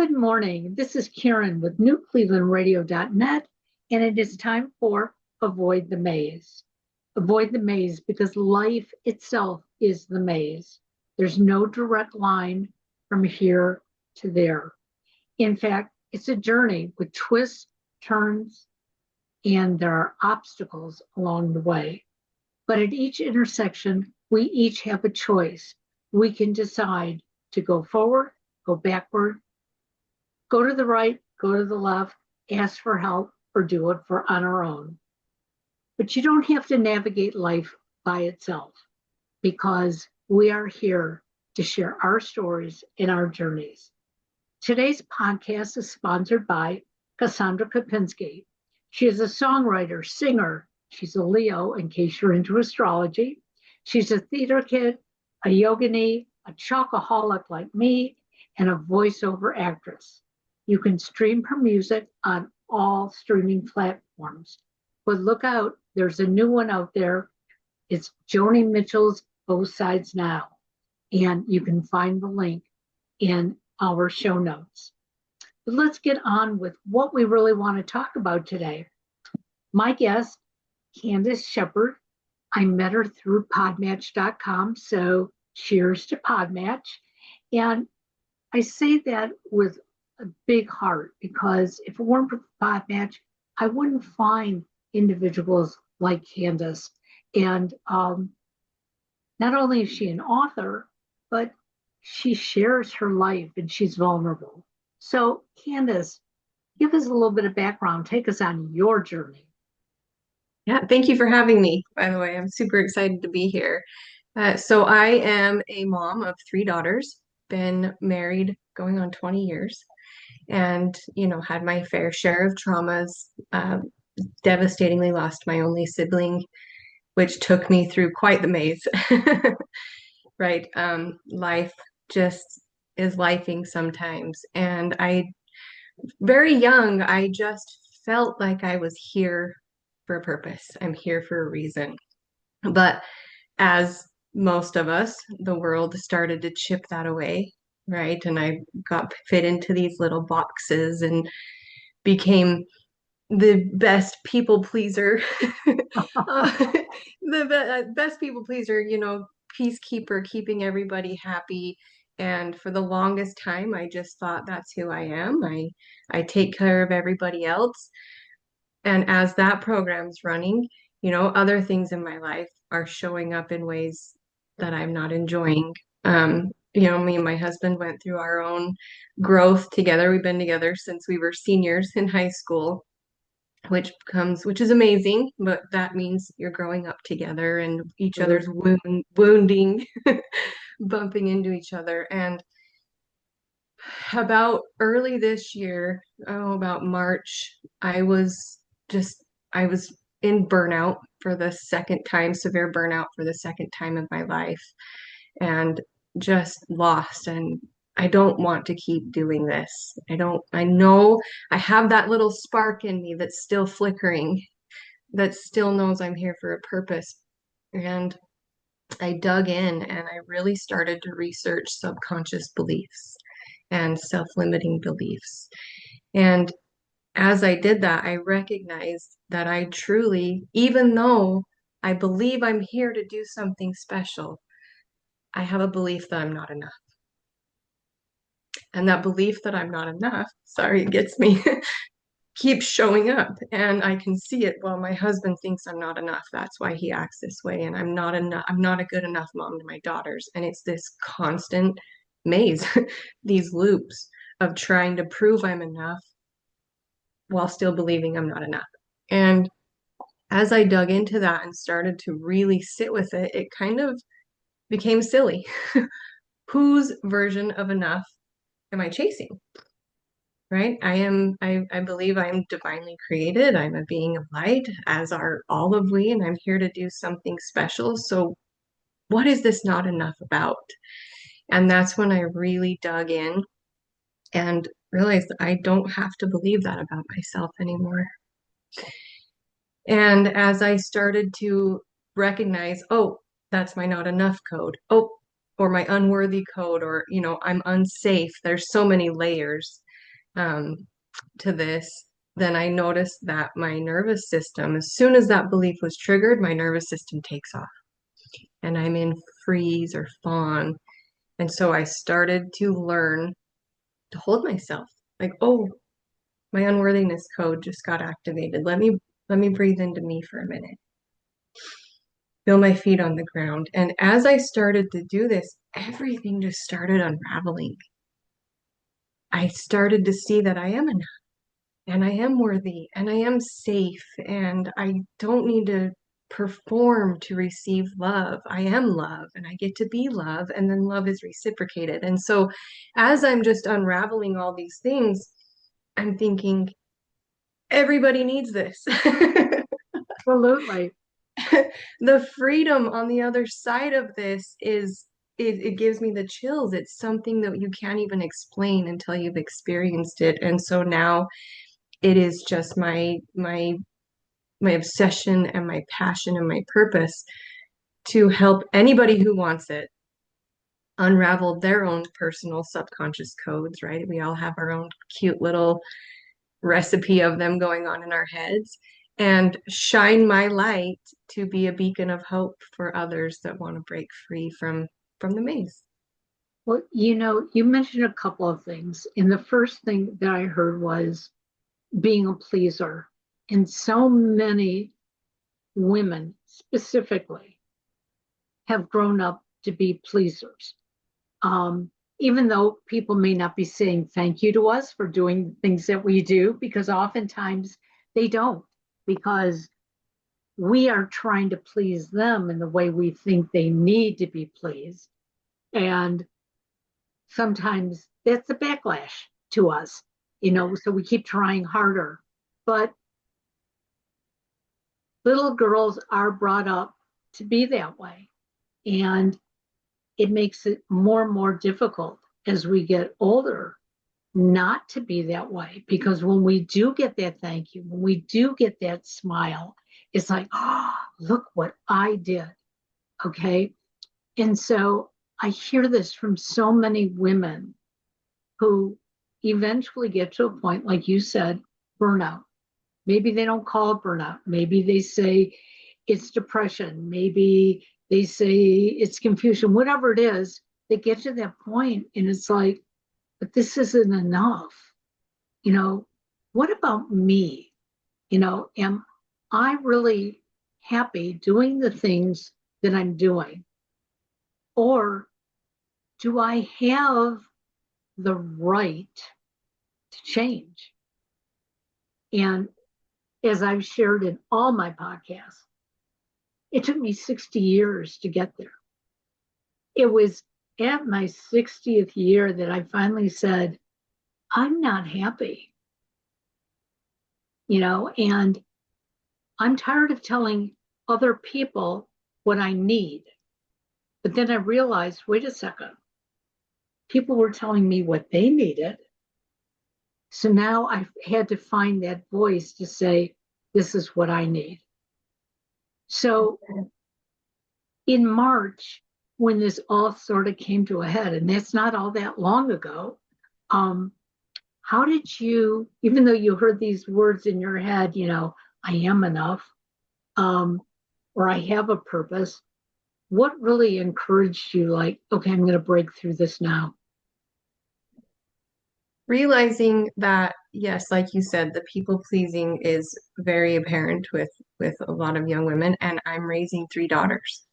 Good morning. This is Karen with newclevelandradio.net, and it is time for Avoid the Maze. Avoid the maze because life itself is the maze. There's no direct line from here to there. In fact, it's a journey with twists, turns, and there are obstacles along the way. But at each intersection, we each have a choice. We can decide to go forward, go backward, go to the right, go to the left, ask for help, or do it on our own. But you don't have to navigate life by itself because we are here to share our stories and our journeys. Today's podcast is sponsored by Cassandra Kopinski. She is a songwriter, singer. She's a Leo, in case you're into astrology. She's a theater kid, a yogini, a chocoholic like me, and a voiceover actress. You can stream her music on all streaming platforms. But look out, there's a new one out there. It's Joni Mitchell's Both Sides Now. And you can find the link in our show notes. But let's get on with what we really want to talk about today. My guest, Candice Shepherd, I met her through podmatch.com, so cheers to Podmatch. And I say that with a big heart because if it weren't for Podmatch, I wouldn't find individuals like Candice. And not only is she an author, but she shares her life and she's vulnerable. So Candice, give us a little bit of background. Take us on your journey. Yeah, thank you for having me. By the way, I'm super excited to be here. So I am a mom of three daughters, been married going on 20 years, and had my fair share of traumas. Devastatingly lost my only sibling, which took me through quite the maze. Right? Life just is lifing sometimes, and very young, I just felt like I was here for a purpose. I'm here for a reason. But as most of us, the world started to chip that away, right? And I got fit into these little boxes and became the best people pleaser, the best people pleaser, peacekeeper, keeping everybody happy. And for the longest time, I just thought that's who I am. I take care of everybody else. And as that program's running, other things in my life are showing up in ways that I'm not enjoying. Me and my husband went through our own growth together. We've been together since we were seniors in high school, which is amazing, but that means you're growing up together and each other's wounding, bumping into each other. And about early this year, about March, I was in burnout for the second time, severe burnout for the second time in my life, and just lost. And I don't want to keep doing this. I know I have that little spark in me that's still flickering, that still knows I'm here for a purpose. And I dug in and I really started to research subconscious beliefs and self-limiting beliefs. And as I did that, I recognized that I truly, even though I believe I'm here to do something special, I have a belief that I'm not enough. And that belief that I'm not enough, sorry, it gets me, keeps showing up. And I can see it. Well, my husband thinks I'm not enough. That's why he acts this way. And I'm not enough. I'm not a good enough mom to my daughters. And it's this constant maze, these loops of trying to prove I'm enough while still believing I'm not enough. And as I dug into that and started to really sit with it, it kind of became silly. Whose version of enough am I chasing? Right? I believe I'm divinely created. I'm a being of light, as are all of we, and I'm here to do something special. So what is this not enough about? And that's when I really dug in and realized I don't have to believe that about myself anymore. And as I started to recognize, oh, that's my not enough code. Oh, or my unworthy code, or, I'm unsafe. There's so many layers. um, to this, then I noticed that my nervous system, as soon as that belief was triggered, my nervous system takes off and I'm in freeze or fawn. And so I started to learn to hold myself like, oh, my unworthiness code just got activated. Let me breathe into me for a minute. Feel my feet on the ground. And as I started to do this, everything just started unraveling. I started to see that I am enough and I am worthy and I am safe and I don't need to perform to receive love. I am love and I get to be love, and then love is reciprocated. And so as I'm just unraveling all these things, I'm thinking, everybody needs this. Absolutely. The freedom on the other side of this is it gives me the chills. It's something that you can't even explain until you've experienced it. And so now it is just my obsession and my passion and my purpose to help anybody who wants it unravel their own personal subconscious codes, right? We all have our own cute little recipe of them going on in our heads, and shine my light to be a beacon of hope for others that want to break free from the maze. Well, you mentioned a couple of things. And the first thing that I heard was being a pleaser. And so many women specifically have grown up to be pleasers. Even though people may not be saying thank you to us for doing things that we do, because oftentimes they don't, because we are trying to please them in the way we think they need to be pleased. And sometimes that's a backlash to us, so we keep trying harder. But little girls are brought up to be that way. And it makes it more and more difficult as we get older not to be that way. Because when we do get that thank you, when we do get that smile, it's like, oh, look what I did. Okay. And so I hear this from so many women who eventually get to a point, like you said, burnout. Maybe they don't call it burnout. Maybe they say it's depression. Maybe they say it's confusion, whatever it is, they get to that point and it's like, but this isn't enough. You know, what about me? Am I really happy doing the things that I'm doing? Or do I have the right to change? And as I've shared in all my podcasts, it took me 60 years to get there. It was at my 60th year that I finally said, I'm not happy, and I'm tired of telling other people what I need. But then I realized, wait a second, people were telling me what they needed. So now I had to find that voice to say, this is what I need. So in March, when this all sort of came to a head, and that's not all that long ago, how did you, even though you heard these words in your head, I am enough, or I have a purpose, what really encouraged you, like, okay, I'm going to break through this now? Realizing that, yes, like you said, the people pleasing is very apparent with a lot of young women, and I'm raising three daughters.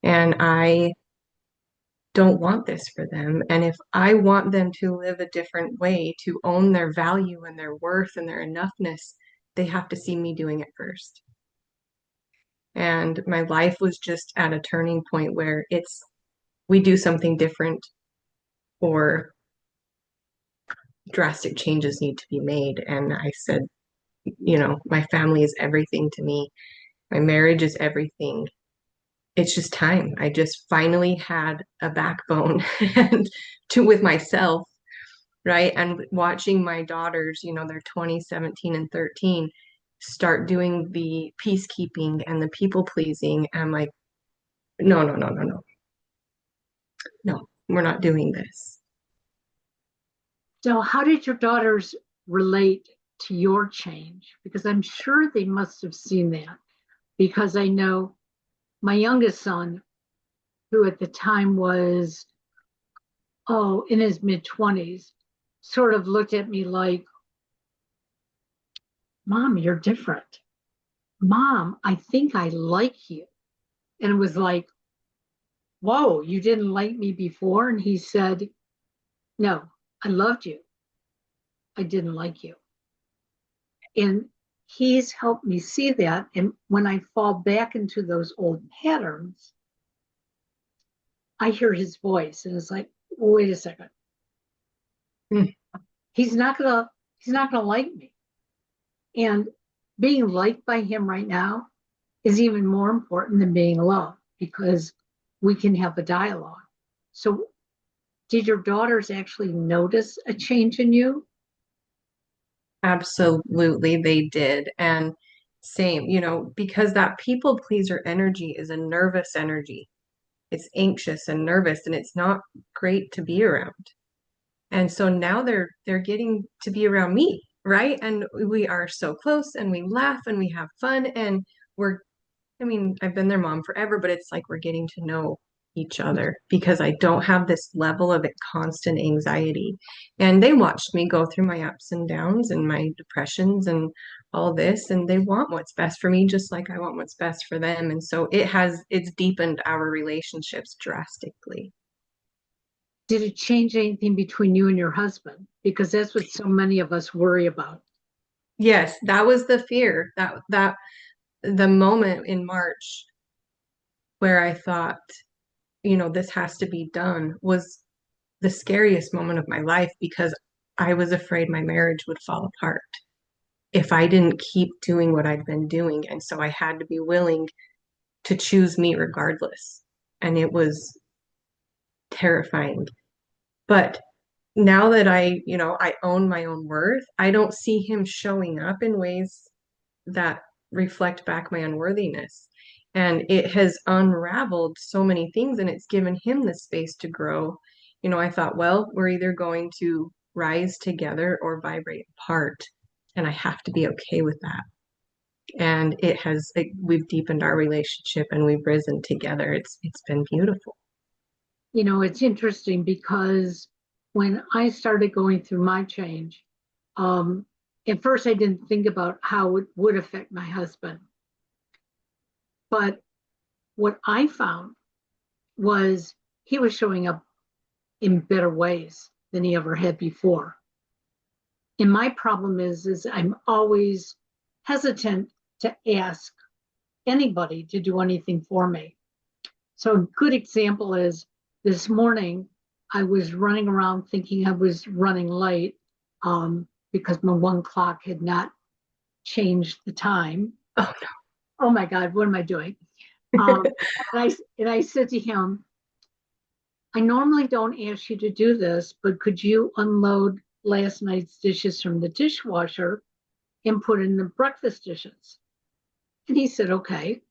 And I don't want this for them. And if I want them to live a different way, to own their value and their worth and their enoughness, they have to see me doing it first. And my life was just at a turning point where we do something different, or drastic changes need to be made. And I said, my family is everything to me. My marriage is everything. It's just time. I just finally had a backbone and with myself, right? And watching my daughters, they're 20, 17, and 13, start doing the peacekeeping and the people pleasing. I'm like, no, no, no, no, no. No, we're not doing this. So, how did your daughters relate to your change? Because I'm sure they must have seen that. Because I know my youngest son, who at the time was, in his mid-20s, sort of looked at me like, Mom, you're different. Mom, I think I like you. And it was like, whoa, you didn't like me before? And he said, no, I loved you. I didn't like you. And he's helped me see that. And when I fall back into those old patterns, I hear his voice and it's like, wait a second. Mm. He's not gonna like me. And being liked by him right now is even more important than being loved because we can have a dialogue. So did your daughters actually notice a change in you? Absolutely, they did. And same, because that people pleaser energy is a nervous energy. It's anxious and nervous, and it's not great to be around. And so now they're getting to be around me, right? And we are so close and we laugh and we have fun and we're I mean, I've been their mom forever, but it's like we're getting to know each other because I don't have this level of constant anxiety. And they watched me go through my ups and downs and my depressions and all this, and they want what's best for me, just like I want what's best for them. And so it's deepened our relationships drastically. Did it change anything between you and your husband? Because that's what so many of us worry about. Yes, that was the fear that the moment in March where I thought, this has to be done was the scariest moment of my life because I was afraid my marriage would fall apart if I didn't keep doing what I'd been doing. And so I had to be willing to choose me regardless. And it was terrifying. But now that I own my own worth, I don't see him showing up in ways that reflect back my unworthiness. And it has unraveled so many things and it's given him the space to grow. I thought, well, we're either going to rise together or vibrate apart. And I have to be okay with that. And we've deepened our relationship and we've risen together. It's been beautiful. It's interesting because when I started going through my change, um, at first I didn't think about how it would affect my husband. But what I found was he was showing up in better ways than he ever had before. And my problem is I'm always hesitant to ask anybody to do anything for me. So a good example is this morning, I was running around thinking I was running late because my one clock had not changed the time. Oh, Oh my God, what am I doing? Um, and I said to him, I normally don't ask you to do this, but could you unload last night's dishes from the dishwasher and put in the breakfast dishes? And he said, okay.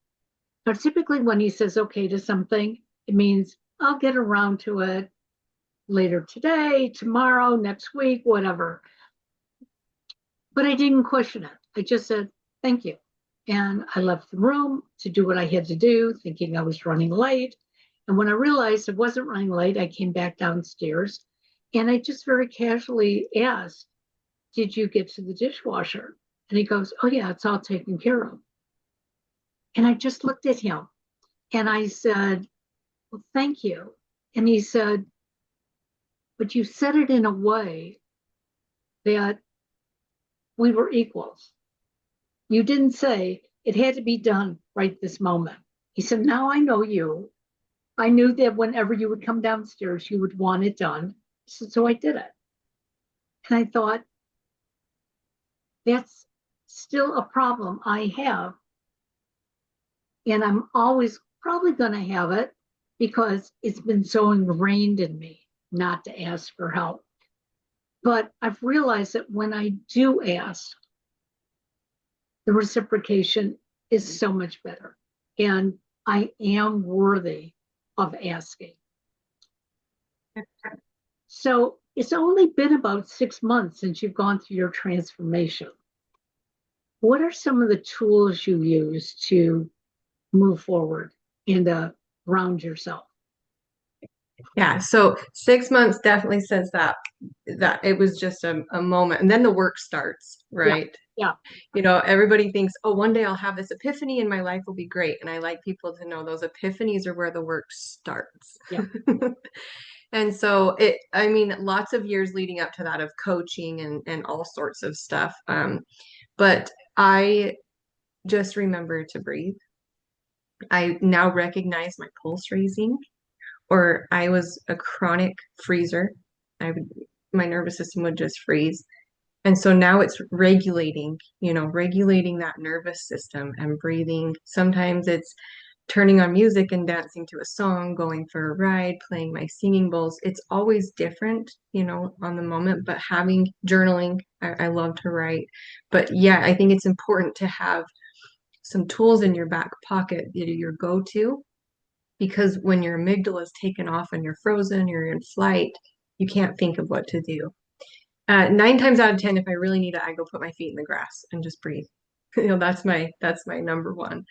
Now, typically when he says okay to something, it means I'll get around to it later today, tomorrow, next week, whatever. But I didn't question it. I just said, thank you. And I left the room to do what I had to do, thinking I was running late. And when I realized I wasn't running late, I came back downstairs and I just very casually asked, did you get to the dishwasher? And he goes, oh, yeah, it's all taken care of. And I just looked at him and I said, well, thank you. And he said, but you said it in a way that we were equals. You didn't say it had to be done right this moment. He said, now I know you. I knew that whenever you would come downstairs, you would want it done. He said, so I did it. And I thought, that's still a problem I have. And I'm always probably going to have it because it's been so ingrained in me not to ask for help. But I've realized that when I do ask, the reciprocation is so much better. And I am worthy of asking. So It's only been about 6 months since you've gone through your transformation. What are some of the tools you use to move forward and ground yourself? Yeah, so 6 months definitely says that it was just a moment, and then the work starts, Yeah, right? yeah, Everybody thinks, oh, one day I'll have this epiphany and my life will be great. And I like people to know those epiphanies are where the work starts. yeah. And so lots of years leading up to that of coaching and all sorts of stuff. But I just remember to breathe. I now recognize my pulse raising, or I was a chronic freezer. My nervous system would just freeze. And so now it's regulating that nervous system and breathing. Sometimes it's turning on music and dancing to a song, going for a ride, playing my singing bowls. It's always different, on the moment, but having journaling, I love to write. But yeah, I think it's important to have some tools in your back pocket that are your go-to, because when your amygdala is taken off and you're frozen, you're in flight, you can't think of what to do. 9 times out of 10, if I really need it, I go put my feet in the grass and just breathe. That's my number one.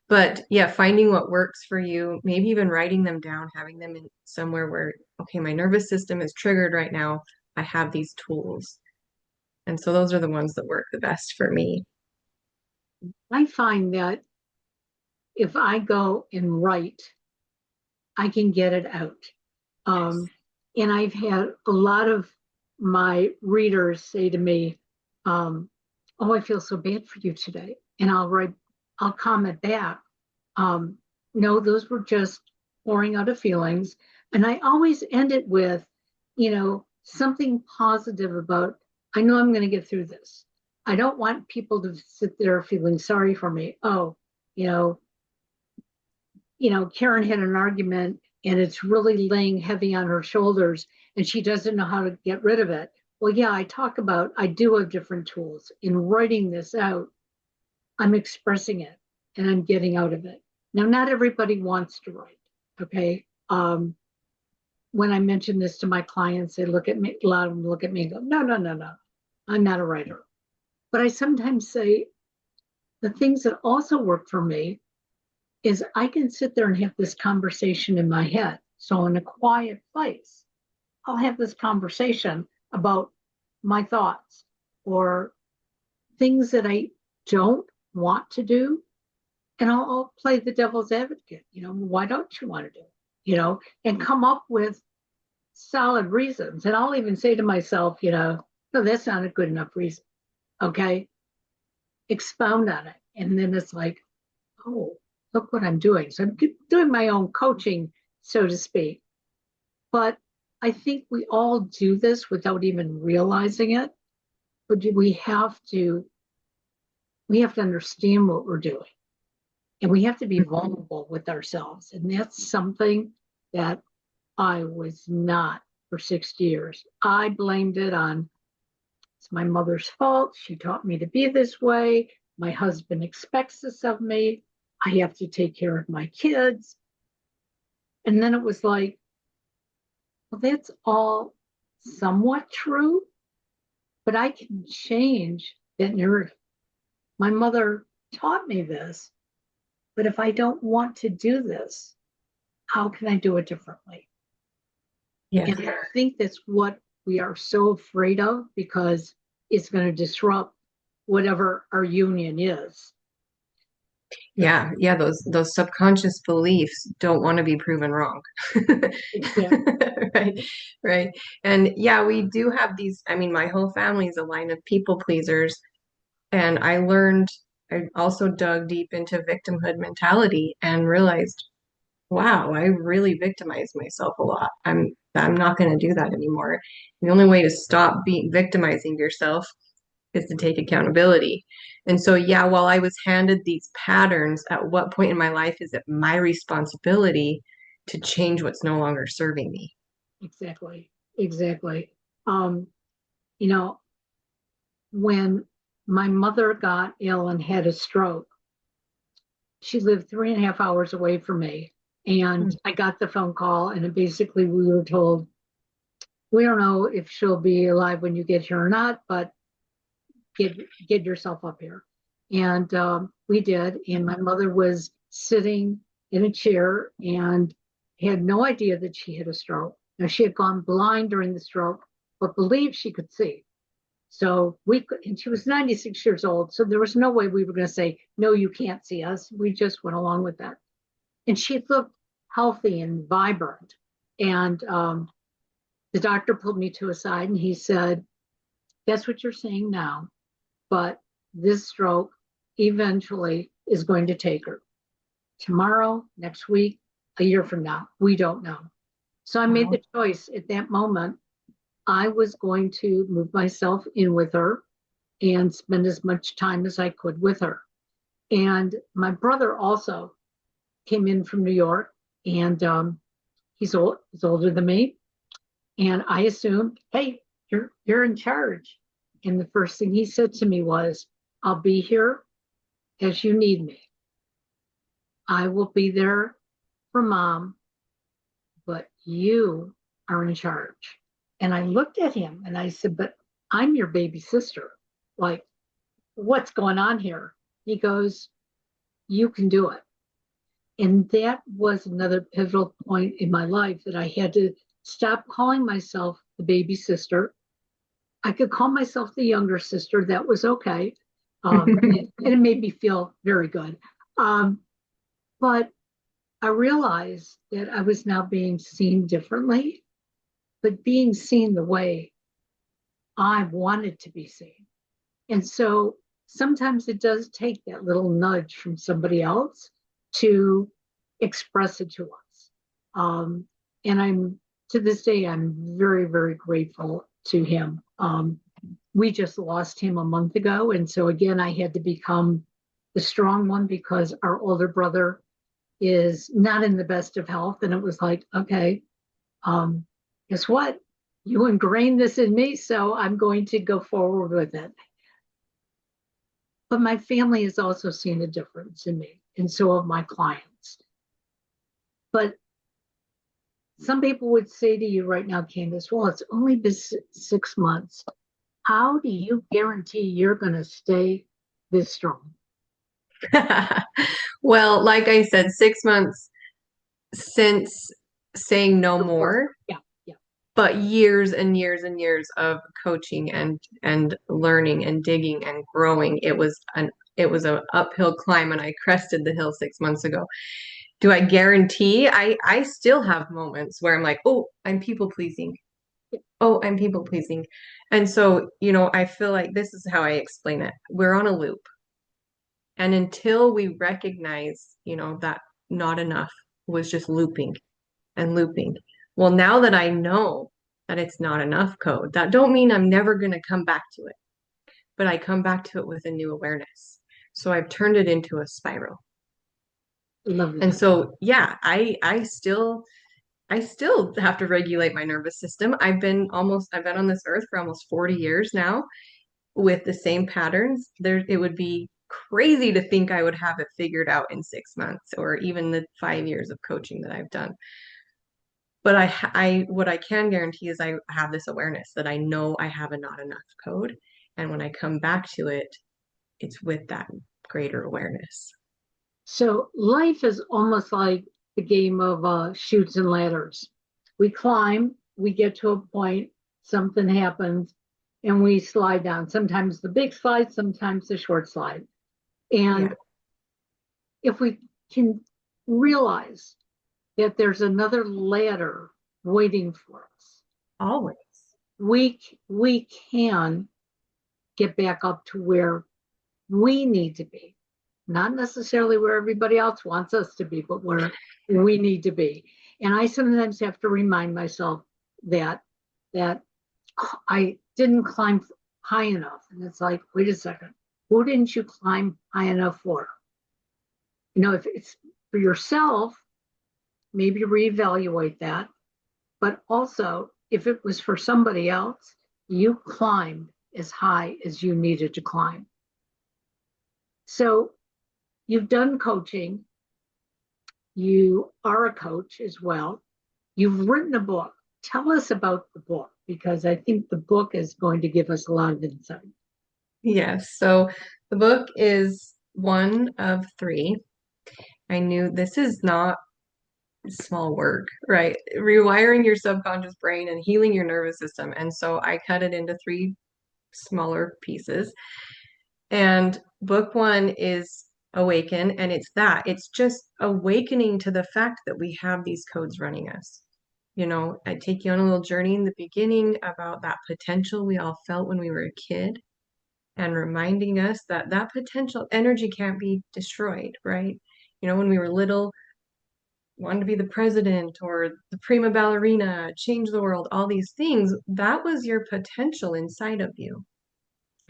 But yeah, finding what works for you, maybe even writing them down, having them in somewhere where, okay, my nervous system is triggered right now. I have these tools. And so those are the ones that work the best for me. I find that if I go and write, I can get it out. Um, and I've had a lot of my readers say to me, "Oh, I feel so bad for you today," and I'll comment back, um, "No, those were just pouring out of feelings," and I always end it with, something positive about, "I know I'm going to get through this. I don't want people to sit there feeling sorry for me. Oh, you know, Karen had an argument and it's really laying heavy on her shoulders and she doesn't know how to get rid of it. Well, yeah, I do have different tools. In writing this out, I'm expressing it and I'm getting out of it. Now, not everybody wants to write, okay? When I mention this to my clients, they look at me, a lot of them look at me and go, no, no, no, no, I'm not a writer. But I sometimes say the things that also work for me is I can sit there and have this conversation in my head. So in a quiet place, I'll have this conversation about my thoughts or things that I don't want to do. And I'll play the devil's advocate. Why don't you want to do it? And come up with solid reasons. And I'll even say to myself, no, that's not a good enough reason. Okay. Expound on it. And then it's like, oh, look what I'm doing. So I'm doing my own coaching, so to speak. But I think we all do this without even realizing it. But we have to understand what we're doing. And we have to be vulnerable with ourselves. And that's something that I was not for 6 years. I blamed it on, it's my mother's fault. She taught me to be this way. My husband expects this of me. I have to take care of my kids. And then it was like, well, that's all somewhat true, but I can change that narrative. My mother taught me this, but if I don't want to do this, how can I do it differently? Yeah. And I think that's what we are so afraid of because it's going to disrupt whatever our union is. Yeah, yeah, those subconscious beliefs don't want to be proven wrong. Exactly. Right, right. And yeah, we do have these, my whole family is a line of people pleasers. And I also dug deep into victimhood mentality and realized, wow, I really victimize myself a lot. I'm not going to do that anymore. The only way to stop being victimizing yourself is to take accountability. And so, yeah, while I was handed these patterns, at what point in my life is it my responsibility to change what's no longer serving me? Exactly. Exactly. Um, you know, when my mother got ill and had a stroke, she lived 3.5 hours away from me. And Hmm. I got the phone call, and basically we were told, we don't know if she'll be alive when you get here or not, but get yourself up here. And we did. And my mother was sitting in a chair and had no idea that she had a stroke. Now, she had gone blind during the stroke, but believed she could see. So and she was 96 years old. So there was no way we were going to say, no, you can't see us. We just went along with that. And she looked healthy and vibrant. And the doctor pulled me to a side and he said, that's what you're saying now, but this stroke eventually is going to take her. Tomorrow, next week, a year from now, we don't know. So I made the choice at that moment. I was going to move myself in with her and spend as much time as I could with her. And my brother also came in from New York, and he's older than me. And I assumed, hey, you're in charge. And the first thing he said to me was, I'll be here as you need me. I will be there for mom, but you are in charge. And I looked at him and I said, but I'm your baby sister. Like, what's going on here? He goes, you can do it. And that was another pivotal point in my life that I had to stop calling myself the baby sister. I could call myself the younger sister. That was okay. And it made me feel very good. But I realized that I was now being seen differently, but being seen the way I wanted to be seen. And so sometimes it does take that little nudge from somebody else to express it to us. And I'm, to this day, I'm very, very grateful to him. We just lost him a month ago. And so again, I had to become the strong one because our older brother is not in the best of health. And it was like, okay, guess what? You ingrained this in me, so I'm going to go forward with it. But my family has also seen a difference in me, and so have my clients. But some people would say to you right now, Candice, well, it's only been 6 months. How do you guarantee you're going to stay this strong? Well, like I said, 6 months since saying no more, Yeah, yeah. but years and years and years of coaching and learning and digging and growing. It was an uphill climb, and I crested the hill 6 months ago. Do I guarantee? I still have moments where I'm like, oh, I'm people pleasing. Oh, I'm people pleasing. And so, I feel like this is how I explain it. We're on a loop. And until we recognize, that not enough was just looping and looping. Well, now that I know that it's not enough code, that don't mean I'm never going to come back to it, but I come back to it with a new awareness. So I've turned it into a spiral. Lovely. And so, yeah, I still have to regulate my nervous system. I've been on this earth for almost 40 years now with the same patterns. It would be crazy to think I would have it figured out in 6 months or even the 5 years of coaching that I've done. But what I can guarantee is I have this awareness that I know I have a not enough code. And when I come back to it, it's with that greater awareness. So life is almost like the game of chutes and ladders. We climb, we get to a point, something happens, and we slide down. Sometimes the big slide, sometimes the short slide. And if we can realize that there's another ladder waiting for us, Always. we can get back up to where we need to be. Not necessarily where everybody else wants us to be, but where we need to be. And I sometimes have to remind myself that I didn't climb high enough. And it's like, wait a second, who didn't you climb high enough for? If it's for yourself, maybe reevaluate that. But also, if it was for somebody else, you climbed as high as you needed to climb. So you've done coaching. You are a coach as well. You've written a book. Tell us about the book. because I think the book is going to give us a lot of insight. Yes. So the book is one of three. I knew this is not small work, right? Rewiring your subconscious brain and healing your nervous system. And so I cut it into three smaller pieces. And book one is Awaken. And it's just awakening to the fact that we have these codes running us. I take you on a little journey in the beginning about that potential we all felt when we were a kid and reminding us that that potential energy can't be destroyed, right? When we were little, wanted to be the president or the prima ballerina, change the world, all these things, that was your potential inside of you.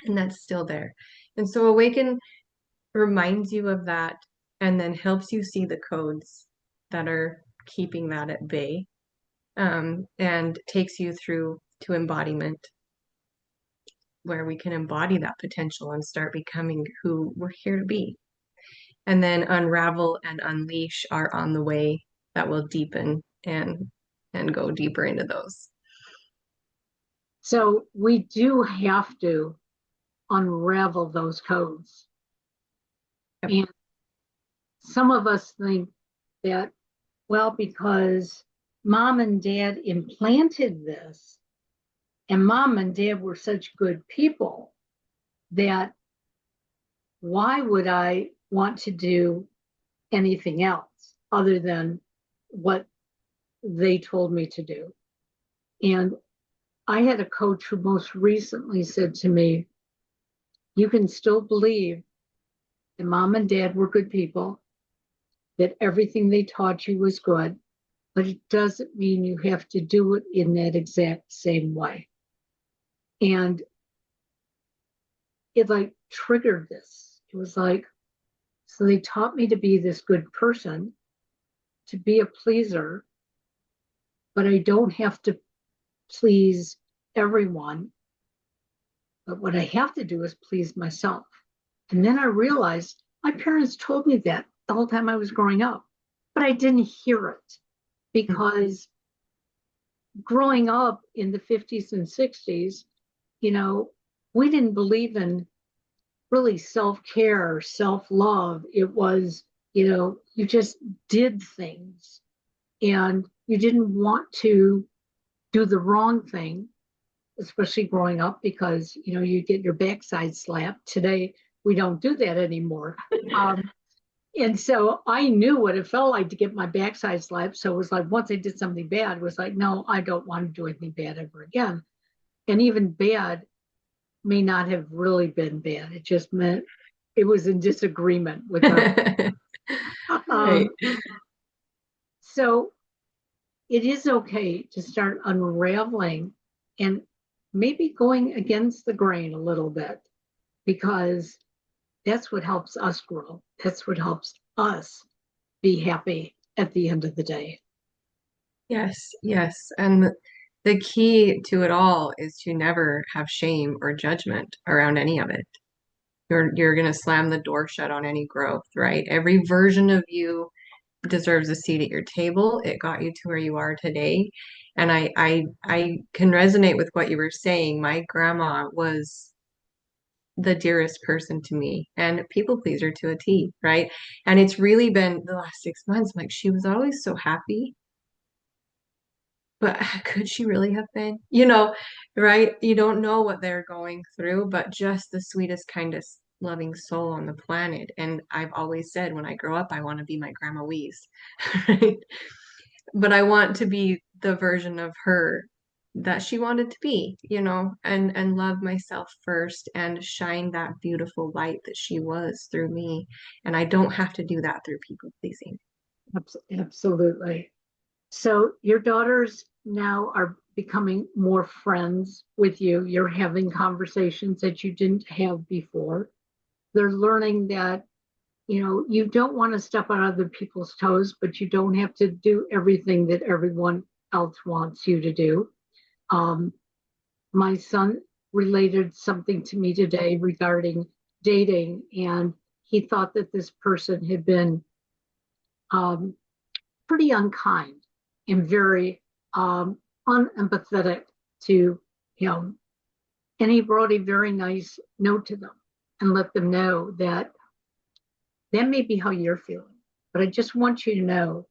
And that's still there. And so Awaken reminds you of that and then helps you see the codes that are keeping that at bay, and takes you through to embodiment, where we can embody that potential and start becoming who we're here to be. And then Unravel and Unleash are on the way that will deepen and go deeper into those. So we do have to unravel those codes. Yep. And some of us think that, well, because mom and dad implanted this, and mom and dad were such good people, that why would I want to do anything else other than what they told me to do? And I had a coach who most recently said to me, you can still believe that mom and dad were good people, that everything they taught you was good, but it doesn't mean you have to do it in that exact same way. And it like triggered this. It was like, so they taught me to be this good person, to be a pleaser, but I don't have to please everyone. But what I have to do is please myself. And then I realized my parents told me that the whole time I was growing up, but I didn't hear it because growing up in the 50s and 60s, we didn't believe in really self-care, self-love. It was, you just did things and you didn't want to do the wrong thing, especially growing up, because, you get your backside slapped. Today, we don't do that anymore. And so I knew what it felt like to get my backside slapped. So it was like, once I did something bad, it was like, no, I don't want to do anything bad ever again. And even bad may not have really been bad. It just meant it was in disagreement with them. Right. So it is okay to start unraveling and maybe going against the grain a little bit, because that's what helps us grow. That's what helps us be happy at the end of the day. Yes, yes. And the key to it all is to never have shame or judgment around any of it. You're going to slam the door shut on any growth, right? Every version of you deserves a seat at your table. It got you to where you are today. And I can resonate with what you were saying. My grandma was the dearest person to me and people pleaser to a T, right? And it's really been the last 6 months, like she was always so happy. But could she really have been? Right? You don't know what they're going through, but just the sweetest, kindest, loving soul on the planet. And I've always said when I grow up, I want to be my Grandma Louise, right? But I want to be the version of her that she wanted to be, and love myself first and shine that beautiful light that she was through me. And I don't have to do that through people pleasing. Absolutely. So your daughters now are becoming more friends with you. You're having conversations that you didn't have before. They're learning that, you don't want to step on other people's toes, but you don't have to do everything that everyone else wants you to do. My son related something to me today regarding dating, and he thought that this person had been pretty unkind and very unempathetic to him. And he wrote a very nice note to them and let them know that that may be how you're feeling, but I just want you to know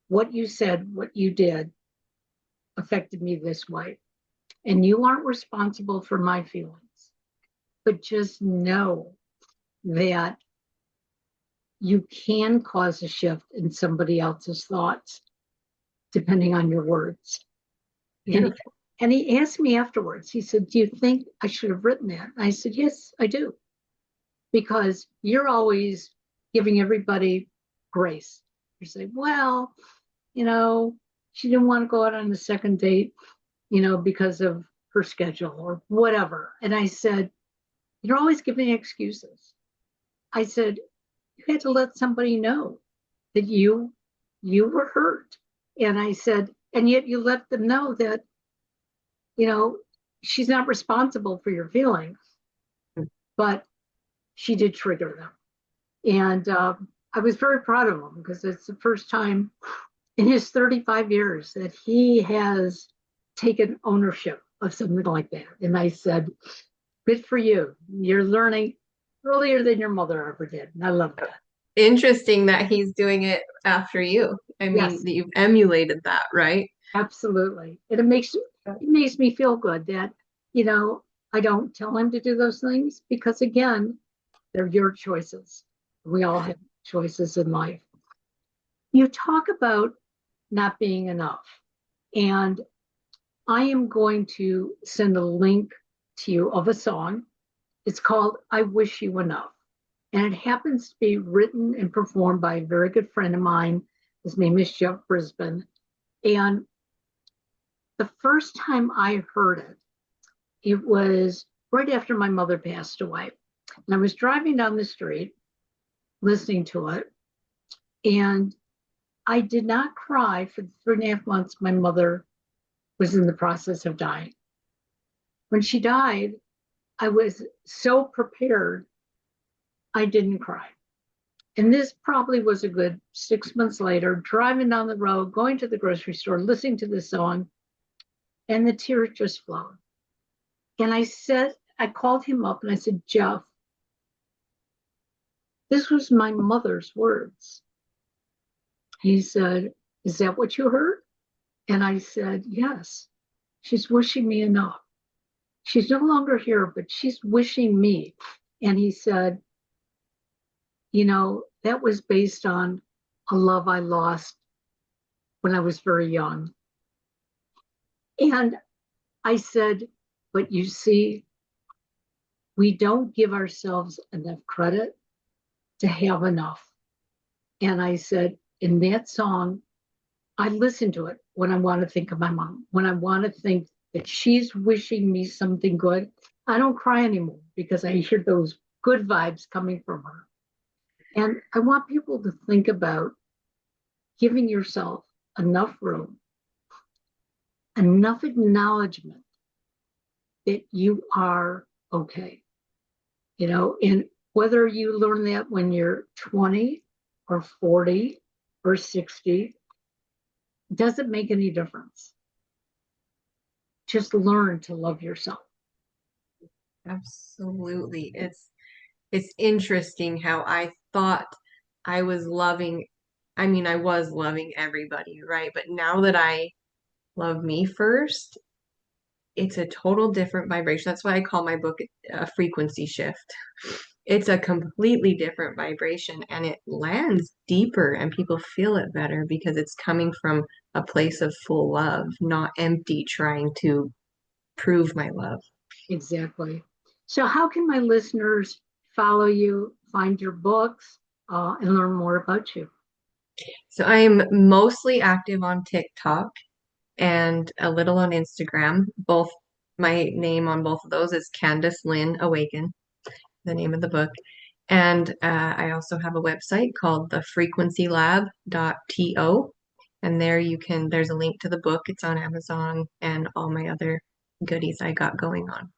what you said, what you did affected me this way. And you aren't responsible for my feelings, but just know that you can cause a shift in somebody else's thoughts depending on your words. Yeah. And he asked me afterwards, he said, do you think I should have written that? And I said, yes, I do. Because you're always giving everybody grace. You say, well, she didn't want to go out on the second date, because of her schedule or whatever. And I said, you're always giving excuses. I said, you had to let somebody know that you were hurt. And I said, and yet you let them know that, she's not responsible for your feelings, but she did trigger them. And I was very proud of him because it's the first time in his 35 years that he has taken ownership of something like that. And I said, good for you. You're learning earlier than your mother ever did. And I love that. Interesting that he's doing it after you. I mean, Yes. that you've emulated that, right? Absolutely. And it makes me feel good that, I don't tell him to do those things because, again, they're your choices. We all have choices in life. You talk about not being enough. And I am going to send a link to you of a song. It's called I Wish You Enough. And it happens to be written and performed by a very good friend of mine. His name is Jeff Brisbane. And the first time I heard it, it was right after my mother passed away. And I was driving down the street listening to it. And I did not cry for the 3.5 months my mother was in the process of dying. When she died, I was so prepared, I didn't cry. And this probably was a good 6 months later, driving down the road, going to the grocery store, listening to this song, and the tears just flowed. And I called him up and I said, Jeff, this was my mother's words. He said, is that what you heard? And I said, yes. She's wishing me enough. She's no longer here, but she's wishing me. And he said, that was based on a love I lost when I was very young. And I said, but you see, we don't give ourselves enough credit to have enough. And I said, in that song, I listen to it when I want to think of my mom, when I want to think that she's wishing me something good. I don't cry anymore because I hear those good vibes coming from her. And I want people to think about giving yourself enough room, enough acknowledgement that you are okay. And whether you learn that when you're 20 or 40 or 60, doesn't make any difference. Just learn to love yourself. Absolutely. It's interesting how I thought I was loving, I was loving everybody, right? But now that I love me first, it's a total different vibration. That's why I call my book a frequency shift. It's a completely different vibration and it lands deeper and people feel it better because it's coming from a place of full love, not empty trying to prove my love. Exactly. So how can my listeners follow you, find your books, and learn more about you? So I'm mostly active on TikTok and a little on Instagram. Both my name on both of those is Candice Lyn Awaken, the name of the book. And I also have a website called thefrequencylab.to. And there's a link to the book. It's on Amazon and all my other goodies I got going on.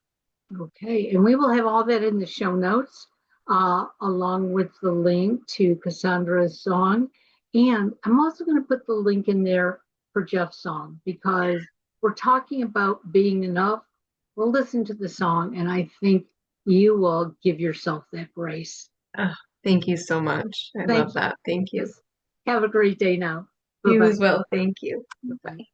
Okay, and we will have all that in the show notes, along with the link to Cassandra's song. And I'm also going to put the link in there for Jeff's song because we're talking about being enough, we'll listen to the song, and I think you will give yourself that grace. Oh, thank you so much. I love Thank you. that. Thank you. Have a great day now. You Bye-bye. as well. Thank you. Bye-bye.